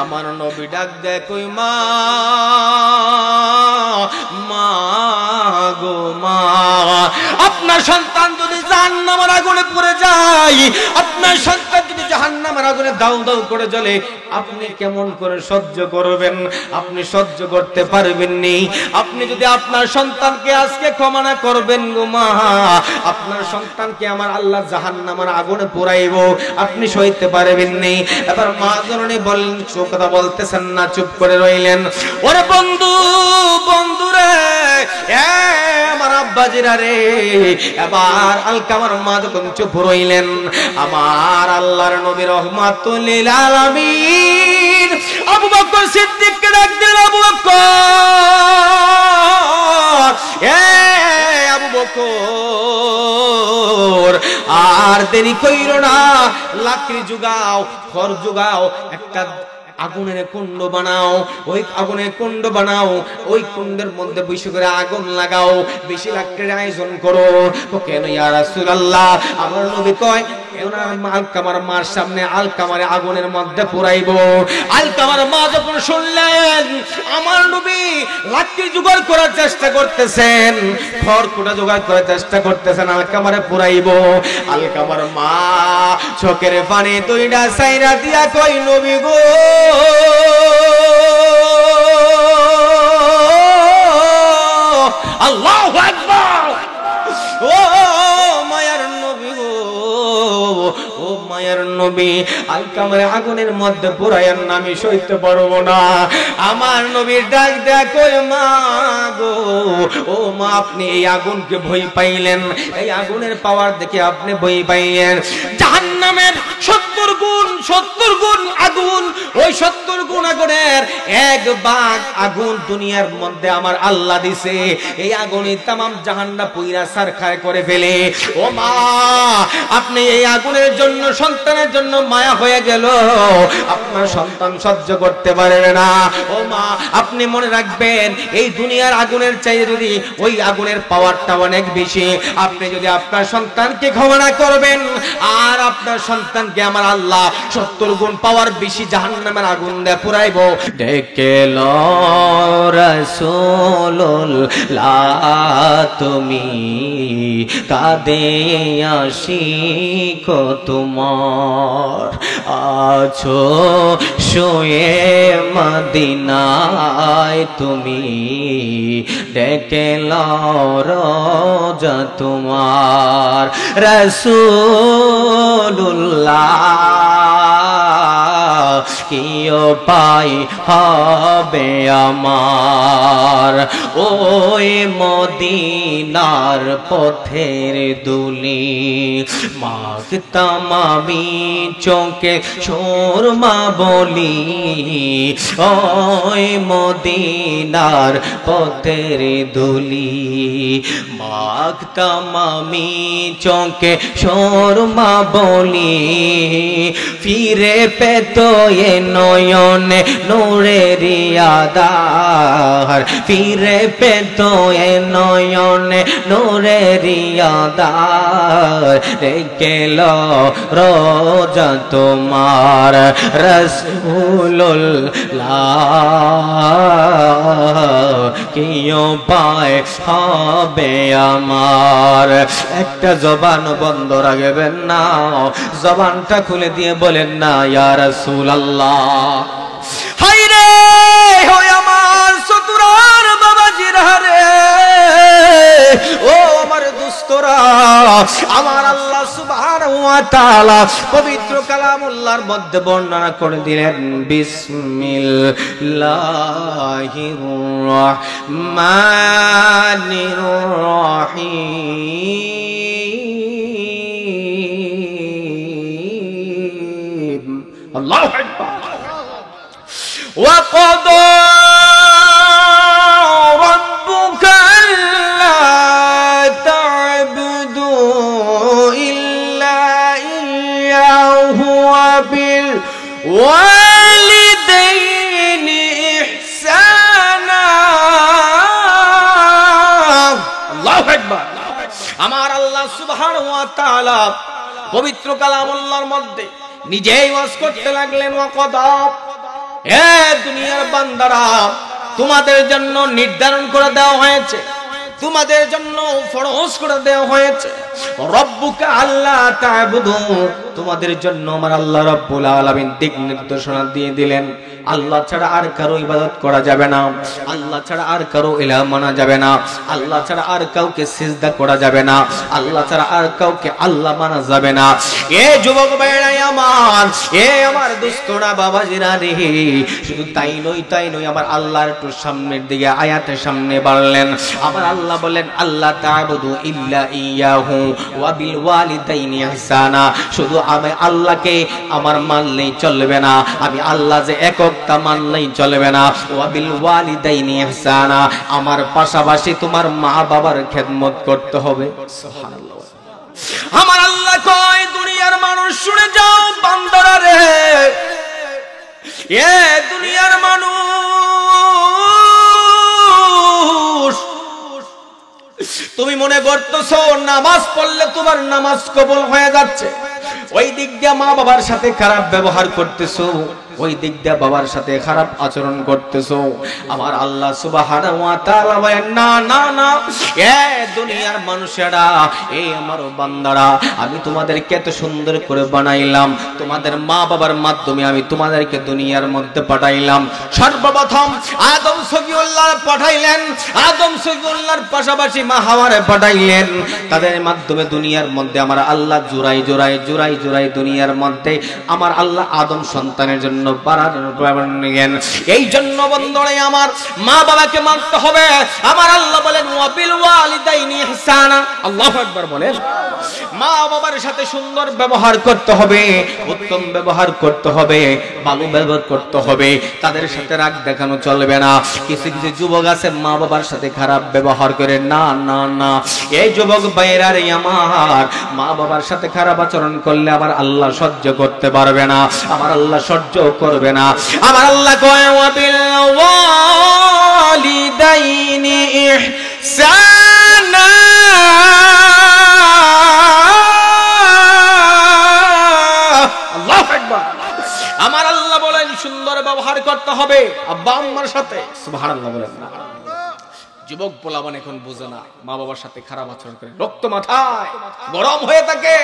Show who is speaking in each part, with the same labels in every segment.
Speaker 1: আমার নবী ডাক দেয় কই মা, মা গো মা, আপনার সন্তান যদি জাহান্নামের আগুনে পড়ে যায়, আপনার সন্তান যদি জাহান্নামের আগুনে দাউ দাউ করে জ্বলে, আপনি কেমন করে সহ্য করবেন? আপনি সহ্য করতে পারবেন নি। আপনি যদি আপনার সন্তানকে আজকে ক্ষমা না করবেন গো মা, আপনার সন্তানকে আমার আল্লাহ জাহান্নামের আগুনে পোড়াইব, আপনি সইতে পারবেন নি। এবার মা জননী বললেন, কথা বলতেছেন না, চুপ করে রইলেন। ওরে বন্ধু, বন্ধুরে, আমার আব্বাজিরা রে, এবার আলকামার মা যখন চুপ রইলেন, আমার আল্লাহর নবী রহমাতুল লিল আলামিন আবু বকর সিদ্দিককে ডাক দিলেন, আবু বকর, আবু বকর আর দেরি কইরো না, লাকড়ি জুগাও, খড় জুগাও, একটা আগুনের কুণ্ড বানাও, ওই আগুনের কুণ্ড বানাও, ওই কুণ্ডের মধ্যে বসে করে আগুন লাগাও, বেশি লাকড়ির আয়োজন করো। তো কেন ইয়া রাসূলুল্লাহ? আমার নবী কয় আলকামার মার সামনে আলকামারে আগুনের মধ্যে পুরাইবো। আলকামার মা যখন শুনলেন আমার নবী লাকড়ি জোগাড় করার চেষ্টা করতেছেন, খড়কুটা জোগাড় করার চেষ্টা করতেছেন, আলকামারে পুরাইবো, আলকামার মা চোখের পানি দুইটা সাইরা দিয়া কই নবী গো, আল্লাহু আকবার, ও মায়ার নবী গো, ও মায়ার নবী, আলকামারে আগুনের মধ্যে পুরাইয়েন না, আমি সইতে পারবো না। আমার নবীর ডাক দেয়া কই মা গো, ও মা, আপনি এই আগুনকে ভয় পাইলেন, এই আগুনের পাওয়ার দেখে আপনি ভয় পাইলেন। জাহান্নামের 70 গুণ আগুন, ওই 70 গুণ আগুনের এক ভাগ আগুন দুনিয়ার মধ্যে আমার আল্লাহ দিছে, এই আগুনই তামাম জাহান্নাম পুইরা সারখার করে ফেলে। ও মা, আপনি এই আগুনের জন্য, সন্তানের জন্য মায়া হয়ে গেল, আপনার সন্তান সহ্য করতে পারবে না। ও মা, আপনি মনে রাখবেন, এই দুনিয়ার আগুনের চাইতে যদি ওই আগুনের পাওয়ারটা অনেক বেশি। আপনি যদি আপনার সন্তানকে ক্ষমা না করবেন, আর আপনার সন্তানকে আমার আল্লাহ 70 গুণ পাওয়ার বেশি জাহান্নামের আগুন দিয়ে পুরাইব। ডেকেল রাসূলুল্লাহ তুমি কাঁদে আশিক তোমার, আছো শুয়ে মদিনায় তুমি, ডেকেল রোজা তোমার রাসূলুল্লাহ, কি উপায় হবে আমার, ওই মদিনার পথের দুলি মাখতাম আমি চোখে সুরমা বলি, ওই মদিনার পথের দুলি মাখতাম আমি চোখে সুরমা বলি, ফিরে পেত এ নয়নে নূরের আধার, ফিরে পেত এ নয়নে নূরের আধার, গেল রোজা তোমার রাসূলুল্লাহ, কি উপায় হবে আমার। একটা জবান বন্ধ রাখবেন না, জবানটা খুলে দিয়ে বলেন না ইয়া রাসূলুল্লাহ। হাই রে হয় আমার চতুরার বাবাজিরা রে, ও আমার দুস্তরা, আমার আল্লাহ সুবহানাহু ওয়া তাআলা পবিত্র কালামুল্লাহর মধ্যে বর্ণনা করে দিলেন, বিসমিল্লাহির রহমানির রহিম। আল্লাহু আকবার। وقضى ربك ألا تعبدوا إلا إياه وبالوالدين إحسانا। আল্লাহু আকবার। আমার আল্লাহ সুবহানাহু ওয়া তাআলা পবিত্র কালামুল্লাহর মধ্যে নিজেই ওয়াজ করতে লাগলেন, ওয়াকদা, এ দুনিয়ার বান্দারা, তোমাদের জন্য নির্ধারণ করে দেওয়া হয়েছে, তোমাদের জন্য ফরজ করে দেওয়া হয়েছে, রব্বুকা আল্লাহ তা'বুদু, তোমাদের জন্য আমার আল্লাহ রাব্বুল আলামিন দিক নির্দেশনা দিয়ে দিলেন। আল্লাহ ছাড়া আর কারো ইবাদত করা যাবে না, আল্লাহ ছাড়া আর কারো ইলাহ মানা যাবে না, আল্লাহ ছাড়া আর কাউকে সিজদা করা যাবে না, আল্লাহ ছাড়া আর কাউকে আল্লাহ মানা যাবে না। এ যুবক ভাইরা আমার, এ আমার দোস্তরা বাবাজিরা রে, শুধু তাই নয় আমার আল্লাহর একটু সামনের দিকে আয়াতের সামনে বাড়লেন। আমার আল্লাহ বলেন আল্লাহ তা'বুদু ইল্লা ইয়াহু ওয়া বিল ওয়ালিদাইনি ইহসানা, শুধু আমি আল্লাহকে আমার মানলেই চলবে না, আমি আল্লাহ যে একক তা মানলেই চলবে না। ওয়া বিল ওয়ালিদাইনি ইহসানা, আমার পাশাপাশি তোমার মা বাবার খেদমত করতে হবে। সুবহানাল্লাহ। আমার আল্লাহ কয় দুনিয়ার মানুষ শুনে যাও বান্দারা রে, এ দুনিয়ার মানুষ, তুমি মনে করতেছো নামাজ পড়লে তোমার নামাজ কবুল হয়ে যাচ্ছে, ওই দিক দিয়ে মা বাবার সাথে খারাপ ব্যবহার করতেছো, ওই দিক দিয়ে বাবার সাথে খারাপ আচরণ করতেছো। আমার আল্লাহ সুবহানাহু ওয়া তাআলা বলেন না না না, এ দুনিয়ার মানুষেরা, এই আমার বান্দারা, আমি তোমাদেরকে এত সুন্দর করে বানাইলাম, তোমাদের মা বাবার মাধ্যমে আমি তোমাদেরকে দুনিয়ার মধ্যে পাঠাইলাম। সর্বপ্রথম আদম সফিউল্লাহ পাঠাইলেন, আদম সফিউল্লাহর পাশাপাশি মা হাওয়ারে পাঠাইলেন, তাদের মাধ্যমে দুনিয়ার মধ্যে আমার আল্লাহ জোড়াই জোড়াই জোড়াই জোড়াই দুনিয়ার মধ্যে আমার আল্লাহ আদম সন্তানের জন্য এই জন্য বন্ধুরা আমার মা বাবাকে মানতে হবে। আমার আল্লাহ বলেন ওয়া বিল ওয়ালিদাইনি ইহসানা, আল্লাহু আকবার বলেন। মা বাবার সাথে সুন্দর ব্যবহার করতে হবে, উত্তম ব্যবহার করতে হবে, ভালো ব্যবহার করতে হবে, তাদের সাথে রাগ দেখানো চলবে না। কিছু কিছু যুবক আছে মা বাবার সাথে খারাপ ব্যবহার করে, না না না, এই যুবক ভাইরা রে আমার, মা বাবার সাথে খারাপ আচরণ করলে আমার আল্লাহ সহ্য করতে পারবে না, আমার আল্লাহ সহ্য করবে না। আমার আল্লাহ কয় ওয়া বিল ওয়ালিদাইনি ইহসানা, আল্লাহু আকবার। আমার আল্লাহ বলেন সুন্দর ব্যবহার করতে হবে আব্বা আম্মার সাথে। সুবহানাল্লাহ বলেন না। যুবক পোলাপান এখন বুঝে না, মা বাবার সাথে খারাপ আচরণ করে, রক্ত মাথায় গরম হয়ে থাকে,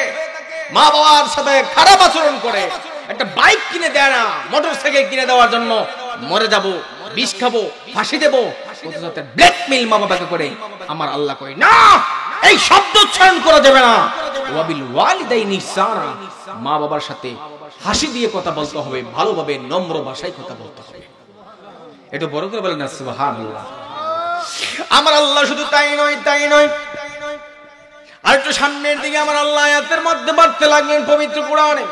Speaker 1: মা বাবার সাথে খারাপ আচরণ করে, একটা বাইক কিনে দেয় না, মোটরসাইকেল কিনে দেওয়ার জন্য মরে যাব, বিষ খাবো, ফাঁসি দেবো, ব্ল্যাকমেইল মা বাবাকে করে। আমার আল্লাহ কই না, এই শব্দ উচ্চারণ করা যাবে না। ওয়া বিল ওয়ালিদাইনি ইহসানা, মা বাবার সাথে হাসি দিয়ে কথা বলতে হবে, ভালোভাবে নম্র ভাষায় কথা বলতে হবে। এটা বড় করে বলেন না সুবহানাল্লাহ। আমার আল্লাহ শুধু তাই নয়, আর একটু সামনের দিকে আমার আল্লাহ আয়াতের মধ্যে বাড়তে লাগলেন পবিত্র কোরআনে।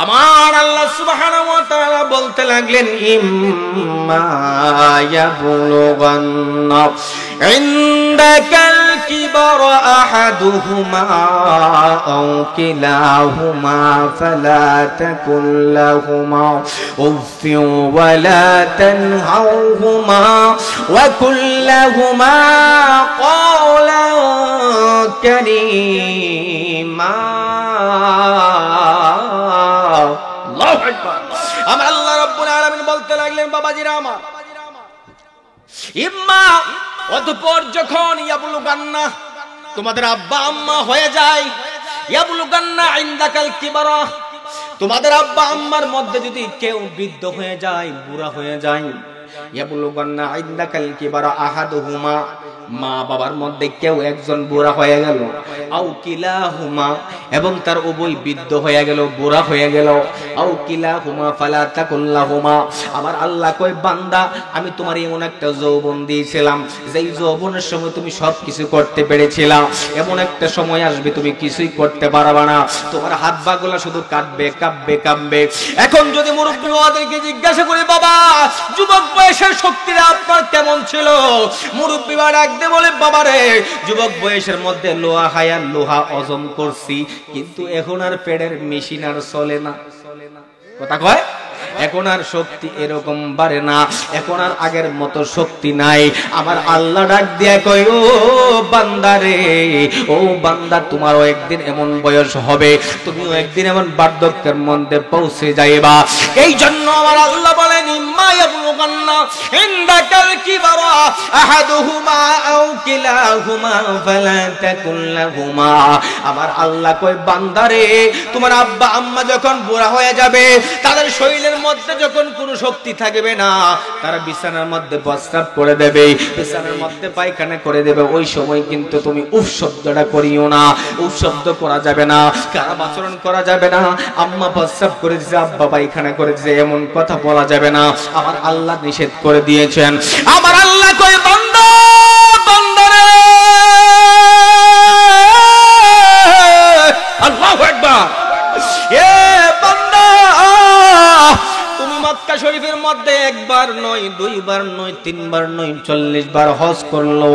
Speaker 1: আমার আল্লাহ সুবহানাহু ওয়া তাআলা বলতে লাগলেন ইম্মা ইয়াবলুগান্না ইনদাকাল কিবারা আহাদুহুমা আও কিলাহুমা ফালা তাকুল লাহুমা উফফিন ওয়া লা তানহাউহুমা ওয়া কুল লাহুমা ক্বাওলান কারীমা। আমার আল্লাহ রাব্বুল আলামিন বলতে লাগলেন বাবাজিরা আমার, ইম্মা, অতঃপর যখন ইয়াবলুগান্না, তোমাদের আব্বা আম্মা হয়ে যায়, ইয়াবলুগান্না ইনদাকাল কিবারা, তোমাদের আব্বা আম্মার মধ্যে যদি কেউ বৃদ্ধ হয়ে যায়, বুড়া হয়ে যায়, ইয়াবলুগান্না ইনদাকাল কিবারা আহাদুহুমা, মা বাবার মধ্যে কেউ একজন বুড়া হয়ে গেল, আও কিলাহুমা, এবং তার উভয় বৃদ্ধ হয়ে গেল, বুড়া হয়ে গেল, আও কিলাহুমা ফালা তাকুল লাহুমা। আমার আল্লাহ কয় বান্দা, আমি তোমার এমন একটা যৌবন দিয়েছিলাম, যেই যৌবনের সময় তুমি সবকিছু করতে পেরেছিলা, এমন একটা সময় আসবে তুমি কিছুই করতে পারবে না, তোমার হাত পা শুধু কাঁপবে কাঁপবে কাঁপবে। এখন যদি মুরব্বী বাবাদেরকে জিজ্ঞাসা করি, বাবা যুবক বয়সের শক্তিটা আপনার কেমন ছিল, মুরব্বী বাবা বলে, বাবা রে, যুবক বয়সের মধ্যে লোহা হায়ার লোহা ওজন করছি, কিন্তু এখন আর পেটের মেশিন আর চলে না। কথা কয়, এখন আর শক্তি এরকম বাড়ে না, এখন আর আগের মতো শক্তি নাই। আমার আল্লাহ ডাক দিয়া কই, ও বান্দারে, ও বান্দা, তোমারও একদিন এমন বয়স হবে, তুমিও একদিন এমন বার্ধক্যের মধ্যে পৌঁছে যাইবা। এই জন্য আমার আল্লাহ বলেন, ইম্মা ইয়াবলুগান্না ইনদাকাল কিবারা আহাদুহুমা আও কিলাহুমা ফালা তাকুল লাহুমা। আমার আল্লাহ কই, বান্দারে, তোমার আব্বা আম্মা যখন বুড়া হয়ে যাবে, তাদের শরীরের মধ্যে যখন কোনো শক্তি থাকবে না, তারা বিছানার মধ্যে প্রস্রাব করে দেবে, বিছানার মধ্যে পায়খানা করে দেবে, ওই সময় কিন্তু তুমি উফ শব্দটা করিও না। উফ শব্দ করা যাবে না, খারাপ আচরণ করা যাবে না। আম্মা প্রস্রাব করে দিয়েছে, আব্বা পায়খানা করে দিয়েছে, এমন কথা বলা যাবে না। আমার আল্লাহ নিষেধ করে দিয়েছেন। আমার আল্লাহ কই, বান্দা, বান্দারে, আল্লাহু আকবার, এ বান্দা, তুমি মক্কা শরীফের মধ্যে একবার নয়, দুইবার নয়, তিনবার নয়, 40 বার হজ করলো।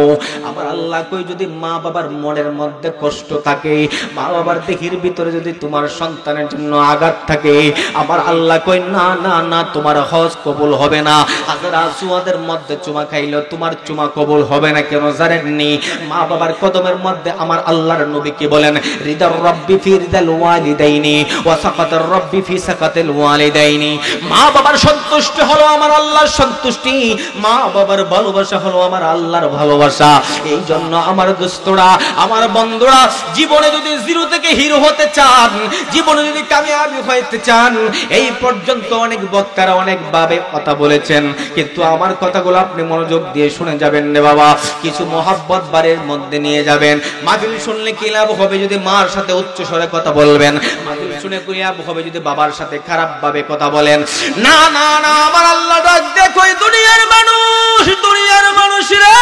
Speaker 1: আমার আল্লাহ কই, যদি মা বাবার মনের মধ্যে কষ্ট থাকে, মা বাবার দেহির ভিতরে যদি তোমার সন্তানের জন্য আঘাত থাকে, আমার আল্লাহ কই, না না না, তোমার হজ কবুল হবে না। হাজরা আসওয়াদের মধ্যে চুমা খাইলো, তোমার চুমা কবুল হবে না। কেন জানেননি? মা বাবার কদমের মধ্যে আমার আল্লাহর নবী কি বলেন? রিদার রব্বি ফি রিদাল ওয়ালিদাইনি ওয়া সাকাতার রব্বি ফি সাকাতিল ওয়ালিদাইনি। মা বাবার সন্তুষ্টি হলো আমার আল্লাহর সন্তুষ্টি, মা বাবার ভালোবাসা হলো আমার আল্লাহর ভালোবাসা। এই জন্য আমার দোস্তরা, আমার বন্ধুরা, জীবনে যদি জিরো থেকে হিরো হতে চান, জীবনে যদি কামিয়াবি হতে চান, এই পর্যন্ত অনেক বক্তারা অনেক ভাবে কথা বলেছেন, কিন্তু আমার কথাগুলো আপনি মনোযোগ দিয়ে শুনে যাবেন রে বাবা। কিছু মহাব্বত বাড়ির মধ্যে নিয়ে যাবেন। মাহফিল শুনলে কি লাভ হবে যদি মার সাথে উচ্চ স্বরে কথা বলবেন? মাহফিল শুনে কি লাভ হবে যদি বাবার সাথে খারাপ ভাবে কথা বলেন? না না না, আমার আল্লাহ ডাক দেখো, দুনিয়ার মানুষ, দুনিয়ার মানুষ রে,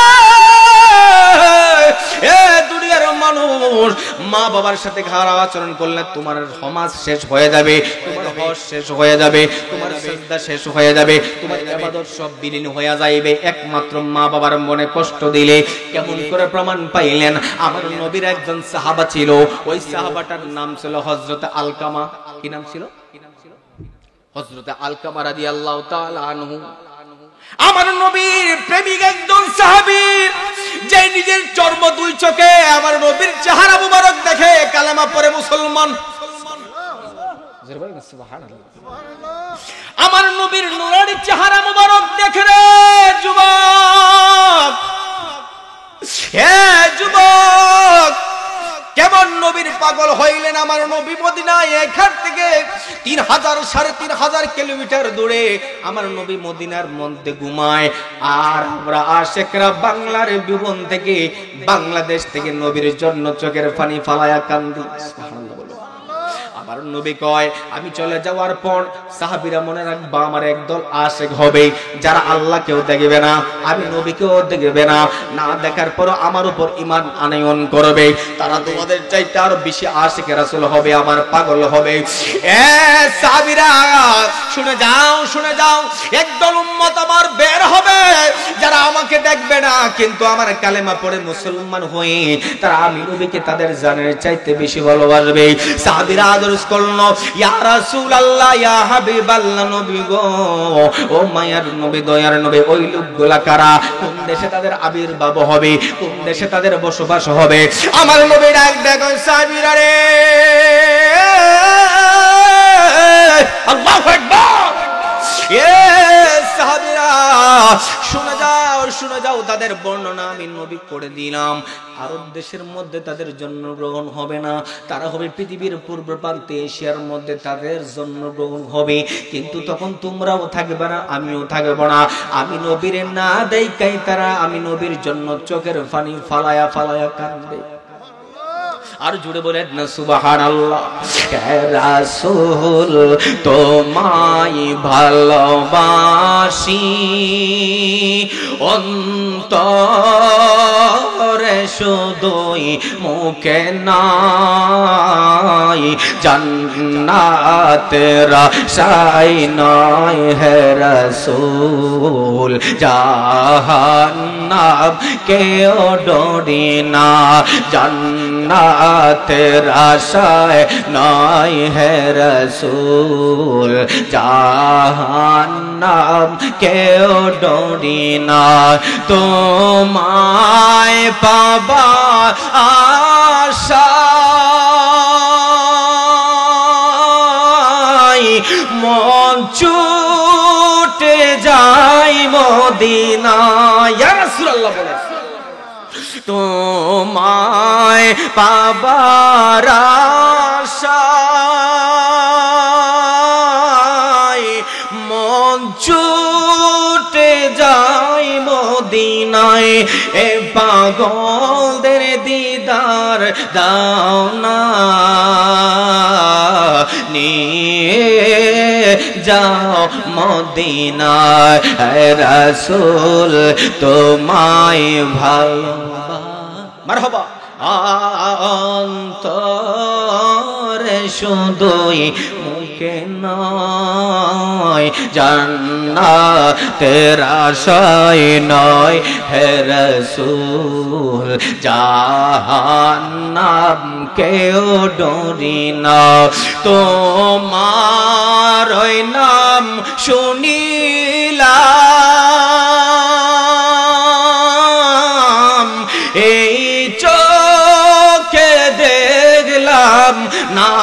Speaker 1: এ দুনিয়ার মানুষ, মা বাবার সাথে খারাপ আচরণ করলে তোমার সমাজ শেষ হয়ে যাবে, তোমার হজ শেষ হয়ে যাবে, তোমার সিজদা শেষ হয়ে যাবে, তোমার ইবাদত সব বিলীন হয়ে যাইবে একমাত্র মা বাবার মনে কষ্ট দিলে। কেমন করে প্রমাণ পাইলেন? আমার নবীর একজন সাহাবা ছিল, ওই সাহাবাটার নাম ছিল হযরত আলকামা। কি নাম ছিল? হযরত আলকামা রাদিয়াল্লাহু তাআলা আনহু। আমার নবীর প্রেমিক একজন সাহাবী, যে নিজের চর্ম দুই চোখে আমার নবীর চেহারা মুবারক দেখে কালেমা পড়ে মুসলমান। আমার নবীর নুরানি চেহারা মুবারক দেখে রে যুবক, হে যুবক, কেমন নবীর পাগল হইলেন? আমার নবী মদিনায় এখান থেকে 3000 3500 কিলোমিটার দূরে আমার নবী মদিনার মধ্যে ঘুমায়, আর আমরা আশিকরা বাংলার জীবন থেকে, বাংলাদেশ থেকে নবীর জন্য চোখের পানি ফালায়া কান্দি। সুবহানাল্লাহ। আমার নবী কয়, আমি চলে যাওয়ার পর সাহাবীরা মনে রাখবা, আমার একদল আশিক হবে, যারা আল্লাহকেও দেখবে না, আমি নবীকেও দেখবে না, না দেখার পর আমার উপর ঈমান আনয়ন করবে। তারা তোমাদের চাইতে আরো বেশি আশিক রাসূল হবে, আমার পাগল হবে। এ সাহাবীরা, শুনে যাও, শুনে যাও, একদল উম্মত আমার বের হবে, যারা আমাকে দেখবে না, কিন্তু আমার কালেমা পড়ে মুসলমান হয়ে তারা আমি নবীকে তাদের জানের চাইতে বেশি ভালোবাসবে। সাহাবীরা আদর করলো, ইয়া রাসূলুল্লাহ, ইয়া হাবিবাল্লাহ, নবী গো, ও মায়ার নবী, দয়ার নবী, ওই লোকগুলা কারা? কোন দেশে তাদের আবির্ভাব হবে? কোন দেশে তাদের বসবাস হবে? আমার নবী ডাক দেখো, সাহাবীরা রে, আল্লাহু আকবার, এ সাহাবীরা, শুনে যাও, শুনে যাও, তাদের বর্ণনা আমি নবী করে দিলাম। আরব দেশের মধ্যে তাদের জন্মগ্রহণ হবে না, তারা হবে পৃথিবীর পূর্ব প্রান্তে, এশিয়ার মধ্যে তাদের জন্মগ্রহণ হবে, কিন্তু তখন তোমরাও থাকবে না, আমিও থাকবো না। আমি নবীর না দেখাই তারা আমি নবীর জন্য চোখের পানি ফালায়া ফালায়া কাঁদবে। আর জুড়ে বলেন না সুবহানাল্লাহ। হে রাসূল, তোমায় ভালোবাসি অন্তরে শুধুই মুখে নাই, জান্নাতের আশায় নয় হে রাসূল, জাহান্নাম কেউ ডরি না, জান্নাতের আশায় নয় হে রাসূল, জাহান্নাম কেউ ডরি না, তোমায় পাবার আশায় মন ছুটে যায় মদিনায়। ইয়া রাসূলুল্লাহ বলেন, তোমায় পাবার আশায় মন ছুটে যায় মদিনায়, এ পাগলদের দিদার দাও না, নিয়ে যাও মদিনায়, হে রাসূল তোমায় ভালোবাসি। মারহাবা। অন্তরে শুধুই মুখে নয়, জান্নাতের আশায় নয় হে রাসূল, জাহান্নাম কেউ ডরি না, তোমার ওই নাম শুনিলাম, এই চোখে দেখলাম না,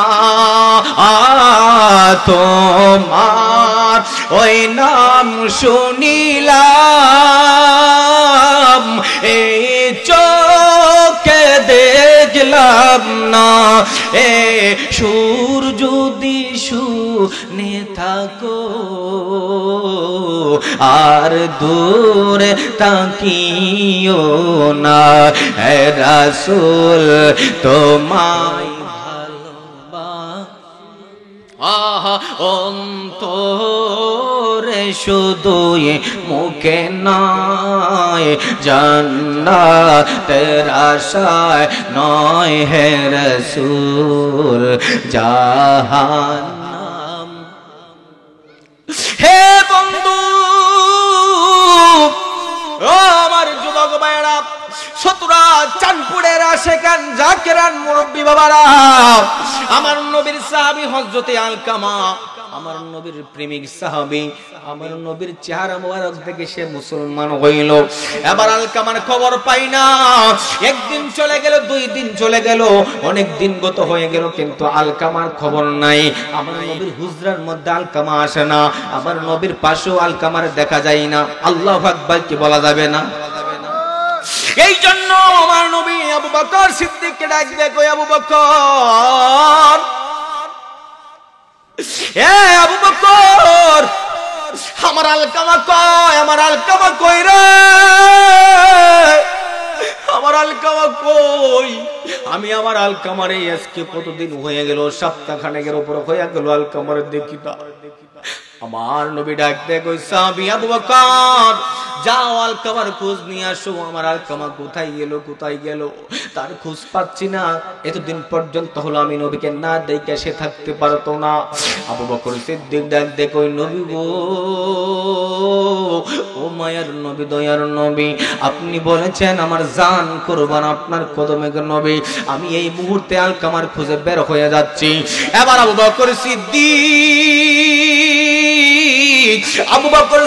Speaker 1: তোমার ওই নাম শুনিলাম, এই চোখে দেখলাম না, এ সুর যদি শুনে থাকো আর দূরে তাকিও না, হে রাসূল তোমায় ভালোবাসি। অন্তরে শুধুই মুখে নয়, জান্নাতের আশায় নয় হে রাসূল, জাহান্নাম। হে বন্ধু, ও আমার যুবক ভাইরা, সতুরা চাঁদপুরের আশেকান জাকেরান মুরব্বী বাবারা, আমার নবীর সাহাবী হযরতে আলকামা, আমার নবীর প্রেমিক সাহাবী, আমার নবীর চেহারা মোবারক দেখে সে মুসলমান হইল। এবার আলকামার খবর পাই না, একদিন চলে গেল, 2 দিন চলে গেল, অনেক দিন গত হয়ে গেল, কিন্তু আলকামার খবর নাই। আমার নবীর হুজরার মধ্যে আলকামা আসে না, আমার নবীর পাশেও আলকামার দেখা যায় না। আল্লাহু আকবার কি বলা যাবে না? এই জন্য আমার নবী আবু বকর সিদ্দিককে ডাক দিয়ে কই, আবু বকর, এ আবু বকর, আমার আলকামা কই, আমার আলকামা কই রে, আমার আলকামা কই? আমি আমার আলকামারে আজকে কতদিন হয়ে গেল, সপ্তাহখানেকের উপর হয়ে গেল আলকামার দেখি না। আমার নবী ডাক দিয়ে কই, সাহাবী আবু বকর, যাও আলকামার খোঁজ নিয়ে আসো, আমার আলকামা কোথায় গেল, কোথায় গেল, তার খোঁজ পাচ্ছি না। এতদিন পর্যন্ত হলো আমি নবীকে না দেখে সে থাকতে পারতো না। আবু বকর সিদ্দিক ডাক দিয়ে কই, নবী গো, ও মায়ার নবী, দয়ার নবী, আপনি বলেছেন আমার জান কুরবান আপনার কদমে নবী, আমি এই মুহূর্তে আলকামার খোঁজে বের হয়ে যাচ্ছি। এবার আবু বকর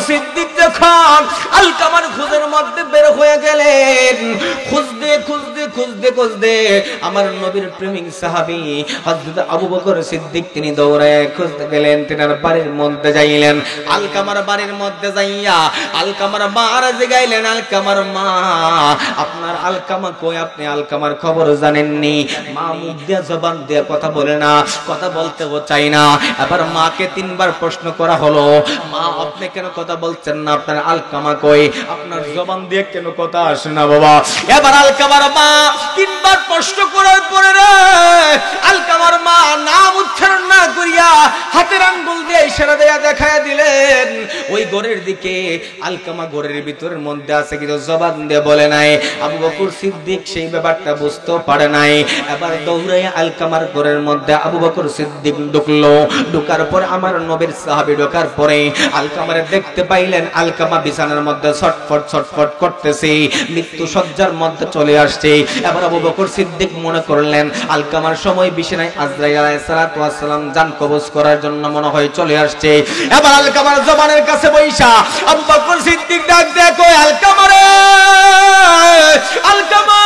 Speaker 1: সিদ্দিক যখন আলকামার খোঁজের মধ্যে বের হয়ে গেলেন, খুঁজতে খুঁজতে খুঁজতে খুঁজতে আমার নবীর প্রেমিক সাহাবী হযরত আবু বকর সিদ্দিক তিনি দৌড়ায় খুঁজতে গেলেন, তিনার বাড়ির মধ্যে যাইলেন। আলকামার বাড়ির মধ্যে যাইয়া আলকামার মার জিগাইলেন, আলকামার মা, আপনার আলকামা কই, আপনি আলকামার খবর জানেননি? মা মুখ দিয়ে জবান দিয়ে কথা বলে না, কথা বলতেও চাই না। এবার মাকে 3 বার প্রশ্ন করা হলো, মা আপনি কেন কথা বলছেন না? আপনার আলকামা কই? আপনার জবান দিয়ে কেন কথা আসে না বাবা? এবার আলকামার মা তিনবার প্রশ্ন করার পরে রে আলকামার মা নাম উচ্চারণ না করিয়া হাতের আঙ্গুল দিয়ে ইশারা দেয়া দেখায়া দিলেন ওই ঘরের দিকে। আলকামা ঘরের ভিতরের মধ্যে আছে কিন্তু জবান দিয়ে বলে নাই। আবু বকর সিদ্দিক সেই ব্যাপারটা বুঝতে পারে নাই। এবার দৌড়াইয়া আলকামার ঘরের মধ্যে আবু বকর সিদ্দিক ঢুকলো। ঢোকার পরে আমার নবীর সাহাবী ঢোকার পরে আলকামারে দেখতে পাইলেন আলকামা বিছানার মধ্যে ছটফট ছটফট করতেছে, মৃত্যু সজ্জার মধ্যে চলে আসছে। এবার আবু বকর সিদ্দিক মনে করলেন আলকামার সময় বিছানায় আজরাইল আলাইহিস সালাতু ওয়াস সালাম জান কবজ করার জন্য মনে হয় চলে আসছে। এবার আলকামার জবানের কাছে বইসা আবু বকর সিদ্দিক ডাক দেয়, কই আলকামারে, আলকামা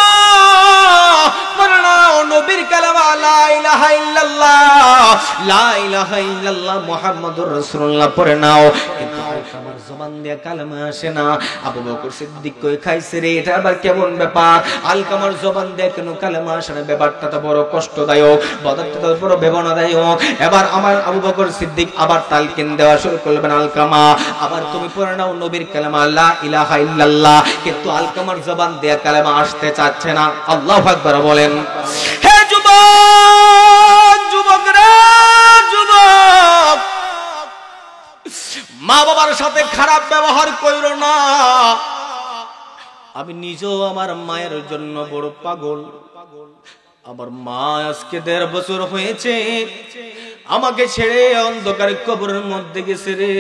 Speaker 1: পড়ে নাও নবীর কালামা লা ইলাহা ইল্লাল্লাহ, লা ইলাহা ইল্লাল্লাহ মুহাম্মাদুর রাসূলুল্লাহ পড়ে নাও। কিন্তু আলকামার জবান দিয়ে কালেমা আসে না। আবু বকর সিদ্দিক কই খাইছে রে, এটা আবার কেমন ব্যাপার? আলকামার জবান দিয়ে কেন কালেমা আসে না? ব্যাপারটা তো বড় কষ্টদায়ক, ব্যাপারটা তো বড় বেদনাদায়ক। এবার আমার আবু বকর সিদ্দিক আবার তালকিন দেওয়া শুরু করলেন, আলকামা আবার তুমি পড়ে নাও নবীর কালেমা লা ইলাহা ইল্লাল্লাহ। কিন্তু আলকামার জবান দিয়ে কালেমা আসতে চাচ্ছে না। আল্লাহু আকবার বলেন। হে যুবক, যুবক রে যুবক, মা বাবার সাথে খারাপ ব্যবহার কইরো না। আমি নিজেও আমার মায়ের জন্য বড় পাগল। আমার মা আজকে 1.5 বছর হয়েছে আমাকে ছেড়ে অন্ধকার কবরের মধ্যে গেছে রে।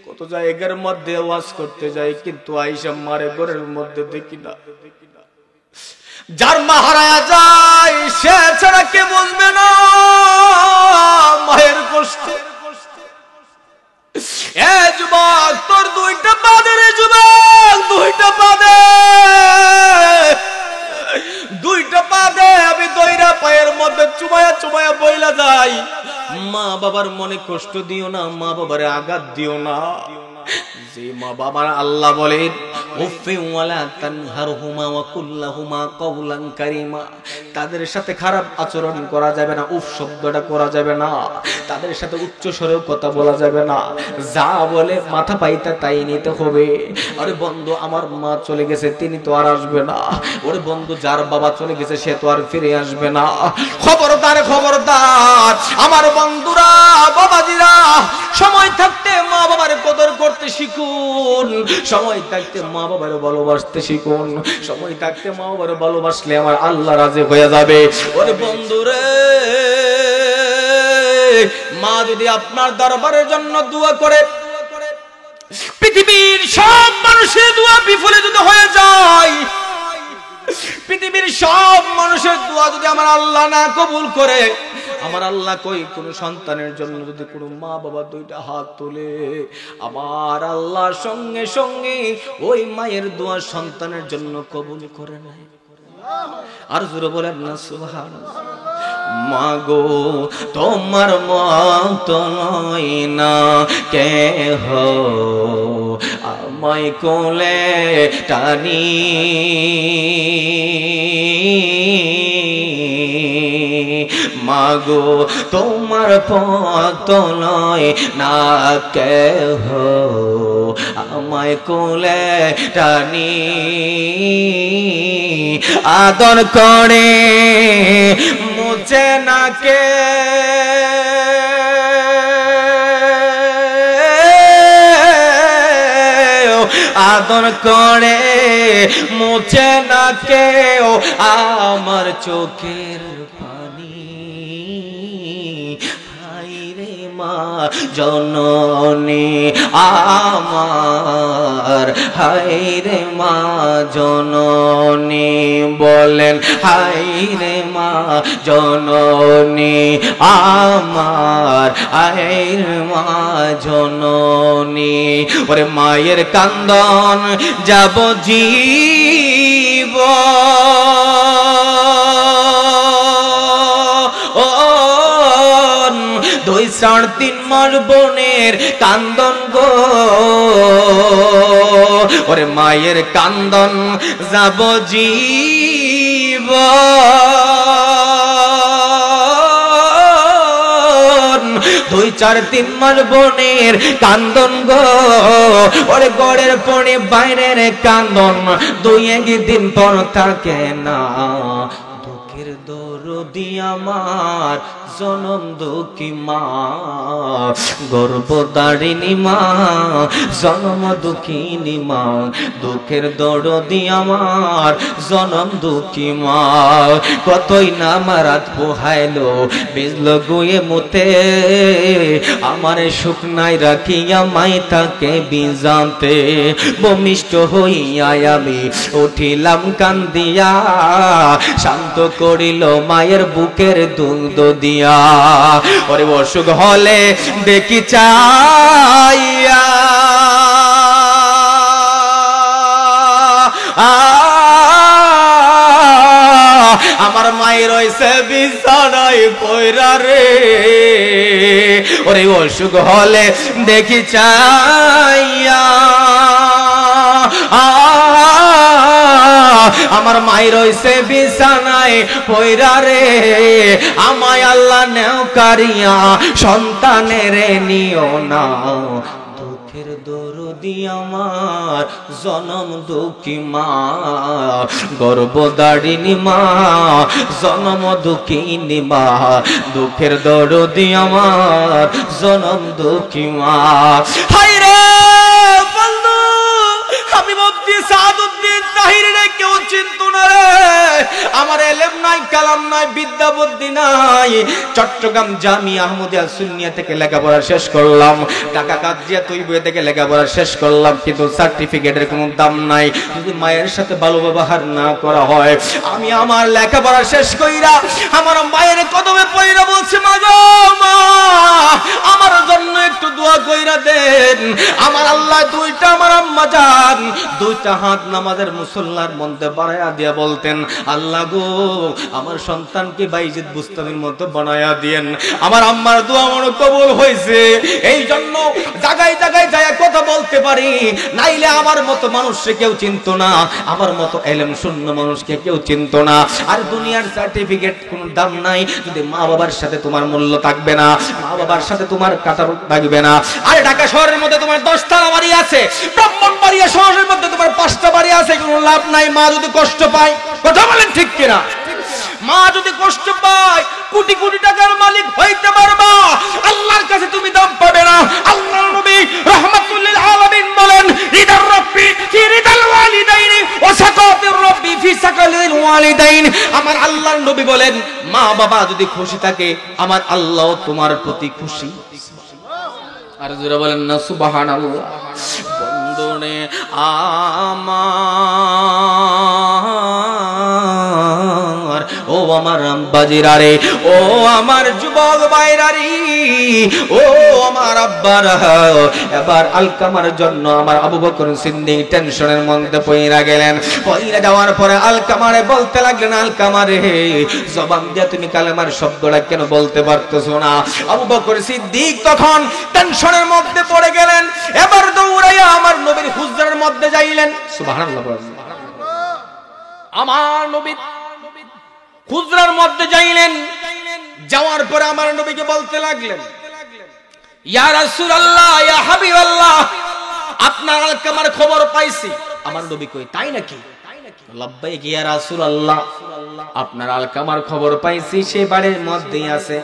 Speaker 1: কত জায়গার মধ্যে ওয়াজ করতে যাই কিন্তু আয়েশা মারে ঘরের মধ্যে দেখি না। যার মা হারায়া যায় সে ছাড়া কে বুঝবে না মায়ের কষ্ট। এ যুবক, তোর 2টা পা দে রে যুবক, 2টা পা দে, 2টা পা দে। আমি দইরা পায়ের মধ্যে চুমায়া চুমায়া বইলা যাই। মা বাবার মনে কষ্ট দিও না, মা বাবারে আঘাত দিও না। যে মা বাবার আল্লাহ বলেন উফি ওয়ালা তানহারহুমা ওয়া কুল্লাহুমা কাওলান কারীমা, তাদের সাথে খারাপ আচরণ করা যাবে না, উফ শব্দটা করা যাবে না, তাদের সাথে উচ্চ স্বরেও কথা বলা যাবে না, যা বলে মাথা পাইতা তাই নিতে হবে। আরে বন্ধু, আমার মা চলে গেছে, তিনি তো আর আসবে না। ওরে বন্ধু, যার বাবা চলে গেছে সে তো আর ফিরে আসবে না। খবরদার খবরদার আমার বন্ধুরা, বাবাজিরা, সময় থাকতে মা বাবার কদর করতে শিখুন, সময় থাকতে মা বাবার ভালোবাসতে শিখুন। সময় থাকতে মা বাবার ভালোবাসলে আমার আল্লাহ রাজি হয়ে যাবে। ওরে বন্ধুরে, মা যদি আপনার দরবারের জন্য দোয়া করে, পৃথিবীর সব মানুষের দোয়া বিফলিত হয়ে যায়, পৃথিবীর সব মানুষের দোয়া যদি আমার আল্লাহ না কবুল করে, আমার আল্লাহ কই কোন সন্তানের জন্য যদি কোন মা বাবা 2টা হাত তোলে, আমার আল্লাহ সঙ্গে সঙ্গে ওই মায়ের দোয়া সন্তানের জন্য কবুল করে নেয়। আর জোরে বলেন না সুবহানাল্লাহ। মাগো তোমার মত নয় না কেহ, আমায় কোলে টানি মাগো তোমার পত নয় না কেহ, আমায় কোলে টানি আদর করে মুছে না কে, আদর করে মুছে না কেউ আমার চোখের পানি। হায়রে মা জননী আমার, হায়রে মা জননী, বলেন হায়রে মা জননী আমার, হায়রে মা জননী। ওরে মায়ের কান্দন যাব জীব, দুই 3.5 মাস বোনের কান্দন গো, ওরে মায়ের কান্দন যাব জীব, 2 4 3 মাস বোনের কান্দন গো, ওরে গড়ের পরে বাইরের কান্দন 2-1 দিন পর থাকে না। দুঃখের দরদি আমার জনম দুঃখী মা, গর্ভধারিণী মা, জনম দুঃখিনী মা, দুঃখের দরদি আমার জনম দুঃখী মা। কতই না মারাত পোহাইলো বিজলো গুয়ে মুতে, আমার সুখ নাই রাখিয়া মাই তাকে বিজানতে। বমিষ্ঠ হইয়া আমি উঠিলাম কান্দিয়া, শান্ত করিল মায়ের বুকের দুধ দিয়া। ওরে অসুখ হলে দেখি চাইয়া, আমার মায়ের রয়েছে বিছানায় পয়রা রে। ওরে অসুখ হলে দেখি চাইয়া, আমার মায়ের রয়েছে বিছানায় পয়রা রে। আমায় আল্লাহ নেও কারিয়া সন্তানের নিও না, দুঃখের দরদি আমার জনম দুঃখী মা, গর্ভধারিণী মা, জনম দুঃখিনী মা, দুঃখের দরদি আমার জনম দুঃখী মা। হায় রে বন্ধু, আমি মুফতি সাদউদ্দিন তাহিরি রে কেউ চিনত না রে। আমার এলেম নাই, কালাম নাই, বিদ্যা বুদ্ধি নাই। চট্টগ্রাম জামিয়া আহমদিয়া সুন্নিয়া থেকে লেখাপড়া শেষ করলাম, ঢাকা কাজিয়া তৈবুয়ে থেকে লেখাপড়া শেষ করলাম, কিন্তু সার্টিফিকেটের কোনো দাম নাই যদি মায়ের সাথে ভালো ব্যবহার না করা হয়। আমি আমার লেখাপড়া শেষ কইরা আমার মায়ের কদমে পইরা বলছি, মা গো মা, আমার জন্য একটু দোয়া কইরা দেন। আমার আল্লাহ দুইটা, আমার আম্মা জান দুইটা হাত নামাজের মুসল্লার মধ্যে বাড়াইয়া দিয়া বলতেন, আল্লাহ গো আমার সন্তানকে বাইজিদ বুস্তামির মতো বানায়া দিয়েন। আমার আম্মার দোয়া আমার কবুল হয়েছে, এই জন্য জায়গায় জায়গায় যায় কথা বলতে পারি, নাইলে আমার মতো মানুষকে কেউ চিনতো না, আমার মতো এলেম শূন্য মানুষকে কেউ চিনতো না। আর দুনিয়ার সার্টিফিকেট কোনো দাম নাই যদি মা বাবার সাথে তোমার মূল্য থাকবে না, মা বাবার সাথে তোমার কাটা থাকবে না। আরে ঢাকা শহরের মধ্যে তোমার 10তলা বাড়ি আছে, ব্রাহ্মণবাড়িয়া শহরের মধ্যে তোমার 5টা বাড়ি আছে, কোনো লাভ নাই। মা যদি কষ্ট পায়, কথা বলেন ঠিক কিনা, মা যদি কষ্ট পায় কোটি কোটি টাকার মালিক হইতে পারবা, আল্লাহর কাছে তুমি দাম পাবে না। আল্লাহর নবী রাহমাতুল লিল আলামিন বলেন, রিদার রাব্বি ফি রিদাল ওয়ালিদাইনি ওয়া সাকাতির রাব্বি ফি সাকালিল ওয়ালিদাইন। আমার আল্লাহর নবী বলেন, মা বাবা যদি খুশি থাকে আমার আল্লাহ তোমার প্রতি খুশি। আর যারা বলেন না সুবহানাল্লাহ। বন্ধুরে আমার, ও আমার আব্বাজিরা রে, ও আমার যুবক ভাইরারি, ও আমার আব্বারা, এবার আলকামার জন্য আমার আবু বকর সিদ্দিক টেনশনের মধ্যে পইরা গেলেন। পইরা যাওয়ার পরে আলকামারে বলতে লাগলেন, আলকামারে জবান দিয়ে তুমি কালেমার শব্দটা কেন বলতে পারতেছো না? আবু বকর সিদ্দিক তখন টেনশনের মধ্যে পড়ে গেলেন। এবার দৌড়াইয়া আমার নবীর হুজরার মধ্যে যাইলেন। সুবহানাল্লাহ। আমার নবী হুজরার মধ্যে যাইলেন, যাওয়ার পরে আমার নবীকে বলতে লাগলেন, ইয়া রাসূলুল্লাহ, ইয়া হাবিবাল্লাহ, আপনার আলকামার খবর পাইছি। আমার নবী কই, তাই নাকি? লাব্বাইক ইয়া রাসূলুল্লাহ, আপনার আলকামার খবর পাইছি, সে বাড়ির মধ্যেই আছে,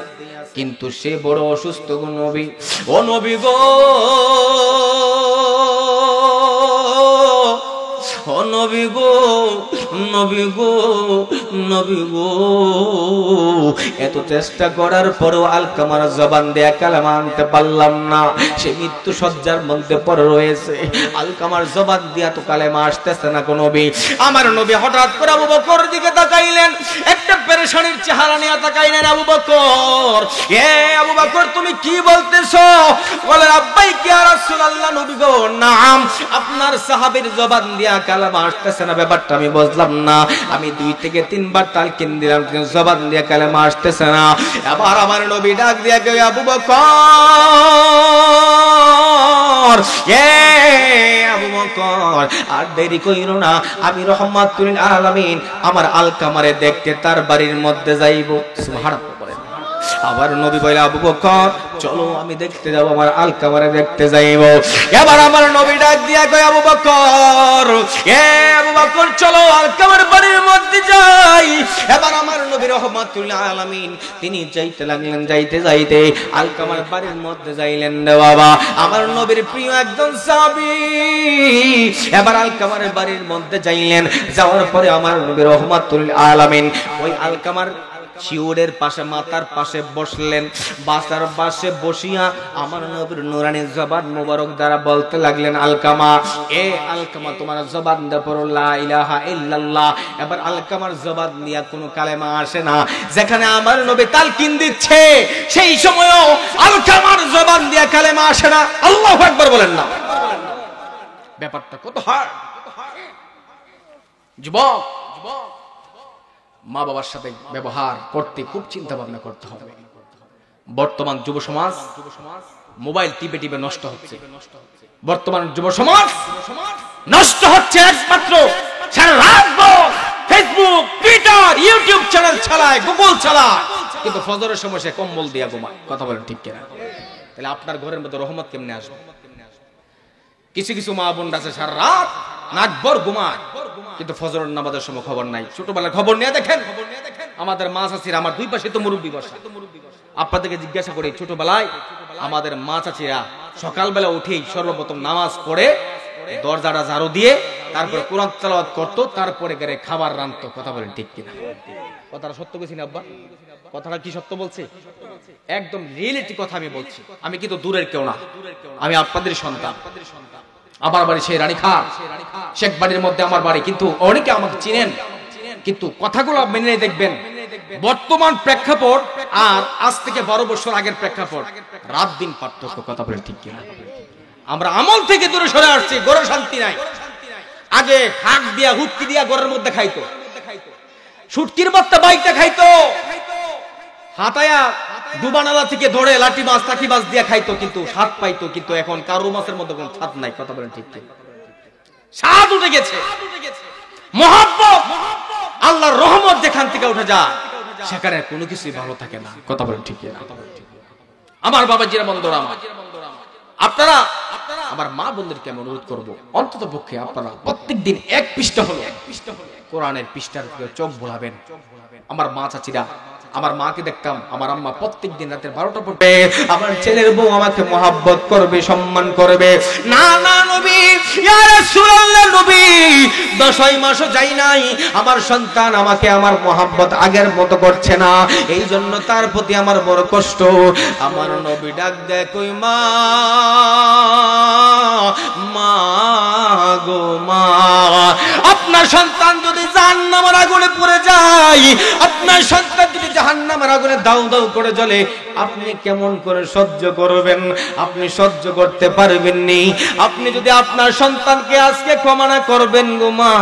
Speaker 1: কিন্তু সে বড় অসুস্থ গো নবী। ও নবী গো, ও নবী গো, নবী গো, নবী গো, এত চেষ্টা করার পরেও আলকামার জবান দিয়ে কালেমা আনতে পারলাম না, সে মৃত্যু সজ্জার মধ্যে পড়ে রয়েছে। আলকামার জবান দিয়া তো কালেমা আসতেছে না কোন নবী। আমার নবী হঠাৎ করে আবু বকর দিকে তাকাইলেন, একটা পেরেশানির চেহারা নিয়ে তাকাইলেন। আবু বকর, এ আবু বকর তুমি কি বলতেছো? বলে, আব্বাইক ইয়া রাসূলুল্লাহ, নবী গো নাম, আপনার সাহাবীর জবান দিয়া কালেমা আসতেছে না, ব্যাপারটা আমি বুঝলাম না। আমি 2 থেকে 3 বার তালকিন দিলাম, কিন্তু জবান দিয়া কালেমা আসতেছে না। এবার আমার নবী ডাক দিয়া কই, আবু বকর, এ আবু বকর, আর দেরি কইরো না, আমি রহমাতুল লিল আলামিন আমার আলকামারে দেখতে তার বাড়ির মধ্যে যাইব। সুবহানাল্লাহ বলেন। আবার নবী বলে আবু বকর চলো আমি দেখতে যাব, আমার আলকামারে দেখতে যাইব। এবার আমার নবী ডাক দিয়া কয় আবু বকর, এ আবু বকর চলো আলকামার বাড়ির মধ্যে যাই। এবার আমার নবী রাহমাতুল আলামিন তিনি যাইতে লাগলেন, যাইতে যাইতে আলকামার বাড়ির মধ্যে যাইলেন রে বাবা, আমার নবীর প্রিয় একজন সাহাবী। এবার আলকামার বাড়ির মধ্যে যাইলেন, যাওয়ার পরে আমার নবী রাহমাতুল আলামিন ওই আলকামার শিউরের পাশে মাথার পাশে বসলেন। বাসার পাশে বসিয়া আমার নবীর নুরানি জবান মোবারক দ্বারা বলতে লাগলেন, আলকামা, এ আলকামা তোমার জবান দিয়ে পড়ো লা ইলাহা ইল্লাল্লাহ। এবার আলকামার জবান দিয়া কোনো কালেমা আসে না। যেখানে আমার নবী তালকিন দিচ্ছে সেই সময়ও আলকামার জবান দিয়া কালেমা আসে না। আল্লাহু আকবার বলেন না। ব্যাপারটা কত হার্ড। যুবক, মা বাবার সাথে ব্যবহার করতে খুব চিন্তা ভাবনা করতে হবে। বর্তমান যুব সমাজ মোবাইল টিপে টিপে নষ্ট হচ্ছে। বর্তমান যুব সমাজ নষ্ট হচ্ছে একমাত্র সারা রাত ফেসবুক, টুইটার, ইউটিউব চ্যানেল চালায়, গুগল চালায়, কিন্তু ফজরের সময় সে কম্বল দিয়া ঘুমায়। কথা বলেন ঠিক কিনা? তাহলে আপনার ঘরের মধ্যে রহমত কেমনে আসবে? কিছু কিছু মা বোন আছে সারা রাত নাকবর ঘুমায়, কিন্তু ফজরের নামাজের সময় খবর নাই। ছোটবেলার খবর নিয়ে দেখেন, আমাদের মা চাচিরা, আমার দুই পাশে তো মুরব্বী বসা, আপনাদেরকে জিজ্ঞাসা করি, ছোটবেলায় আমাদের মা চাচিরা সকালবেলা উঠেই সর্বপ্রথম নামাজ পড়ে দরজাটা ঝাড়ু দিয়ে তারপর কোরআন তেলাওয়াত করতো, তারপরে গেলে খাবার রান্তো। কথা বলেন ঠিক কিনা? কথাটা সত্য বলছি না আব্বা? কথাটা কি সত্য বলছি? একদম রিয়েলিটি কথা আমি বলছি। আমি কিন্তু দূরের কেউ না, আমি আপনাদের সন্তান। আমার বাড়ি সেই রানীখার শেখ বাড়ির মধ্যে আমার বাড়ি, কিন্তু অনেকে আমাকে চিনেন, কিন্তু কথাগুলো মেনে দেখবেন বর্তমান প্রেক্ষাপট আর আজ থেকে 12 বছর আগের প্রেক্ষাপট রাত দিন পার্থক্য। কথা বলেন ঠিক কিনা? আমরা আমল থেকে দূরে সরে আসছি, ঘরে শান্তি নাই। আগে হাক দিয়া হুটকি দিয়া ঘরের মধ্যে খাইতো, শুটকির বাচ্চা বাইকটা খাইতো, হাতায়া ডুবানালা থেকে ধরে লাঠি মাছ টাকি মাছ দিয়া খাইতো, কিন্তু স্বাদ পাইতো। কিন্তু এখন কারো মাছের মধ্যে কোনো স্বাদ নাই। কথা বলেন ঠিক কিনা? স্বাদ উঠে গেছে, মহব্বত, আল্লাহর রহমত যেখান থেকে উঠে যায় সেখানে কোনো কিছুই ভালো থাকে না। কথা বলেন ঠিক কিনা? আমার বাবাজিরা, বন্ধুরা, আপনারা আমার মা বোনদেরকে আমি অনুরোধ করবো, অন্তত পক্ষে আপনারা প্রত্যেকদিন এক পৃষ্ঠা হলো কোরআনের পৃষ্ঠার চোখ বোলাবেন। আমার মা চাচিরা, আমার মাকে দেখতাম, আমার আম্মা প্রত্যেকদিন রাতের 12টা পড়বে, আমার ছেলের বউ আমাকে মহব্বত করবে, সম্মান করবে। না না নবী, ইয়া রাসূলুল্লাহ, নবী 10 মাসও যাই নাই, আমার সন্তান আমাকে আমার মহব্বত আগের মতো করছে না, এই জন্য তার প্রতি আমার বড় কষ্ট। আমার নবী ডাক দেয়, কই মা, মা গো মা, আপনার সন্তান যদি জাহান্নামের আগুনে পড়ে যায়, আপনার সন্তান যদি জাহান্নামের আগুনে দাউ দাউ করে জ্বলে, আপনি কেমন করে সহ্য করবেন? আপনি সহ্য করতে পারবেন নি। আপনি যদি আপনার সন্তানকে আজকে ক্ষমা না করবেন গো মা,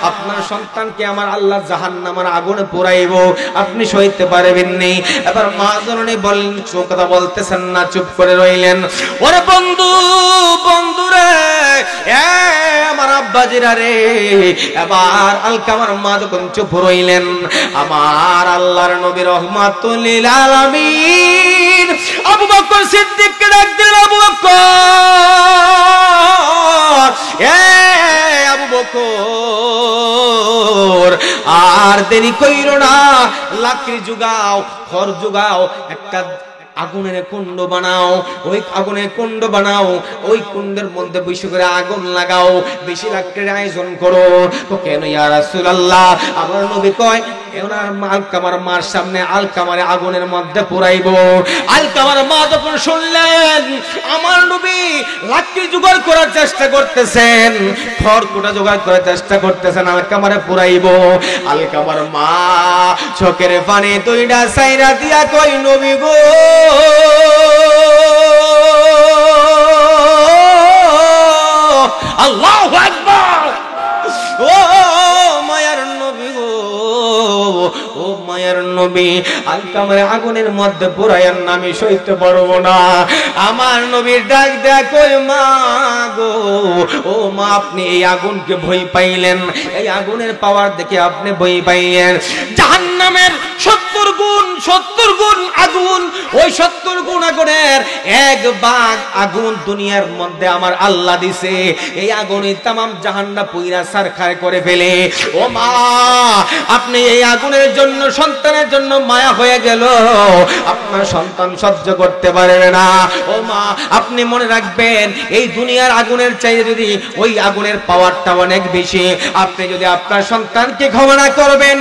Speaker 1: আপনার সন্তানকে আমার আল্লাহ জাহান্নামের আগুনে পোড়াইব, আপনি সইতে পারবেন নি। এবার মা জননী বলেন, কথা বলতেছেন না, চুপ করে রইলেন। ওরে বন্ধু, বন্ধুরে, আমার আব্বাজিরা রে, এবার আলকামার মা যখন চুপ রইলেন, আমার আল্লাহর নবী রহমাতুল লিল আলামিন আবু বকর সিদ্দিককে ডাক দিলেন, আবু বকর, এ আবু বকর, আর দেরি কইরো না, লাকড়ি জুগাও, খড় জুগাও, একটা আগুনের কুণ্ড বানাও, ওই আগুনের কুণ্ড বানাও, ওই কুণ্ডের মধ্যে বেশি করে আগুন লাগাও, বেশি লাকড়ির আয়োজন করো। তো কেন ইয়া রাসূলুল্লাহ? আমার নবী কয়, ওনার আলকামার মার সামনে আলকামারে আগুনের মধ্যে পুরাইব। আলকামার মা যখন শুনলেন আমার নবী লাকড়ি জোগাড় করার চেষ্টা করতেছেন, খড় কুটা জোগাড় করার চেষ্টা করতেছেন, আলকামারে পুরাইব, আলকামার মা চোখের পানি দুইটা সাইরা দিয়া কই, নবী গো, আল্লাহু আকবার, ও মায়ার নবী গো, ও মায়ার নবী, আলকামারে আগুনের মধ্যে পুরাইয়েন না, আমি সইতে পারবো না। আমার নবীর ডাক দেয়া, কই মা গো, ও মা, আপনি এই আগুনকে ভয় পাইলেন, এই আগুনের পাওয়ার দেখে আপনি ভয় পাইলেন। জাহান্নামের 70 70 গুণ আগুন, ওই 70 গুণ আগুনের এক ভাগ আগুন দুনিয়ার মধ্যে আমার আল্লাহ দিছে। এই আগুনে তামাম জাহান্নাম পুইরা সারখার করে ফেলে। ও মা, আপনি এই আগুনের জন্য, সন্তানের জন্য মায়া হয়ে গেল, আপনার সন্তান সহ্য করতে পারবে না। ও মা, আপনি মনে রাখবেন, এই দুনিয়ার আগুনের চাইতে যদি ওই আগুনের পাওয়ারটা অনেক বেশি। আপনি যদি আপনার সন্তানকে ক্ষমা না করবেন,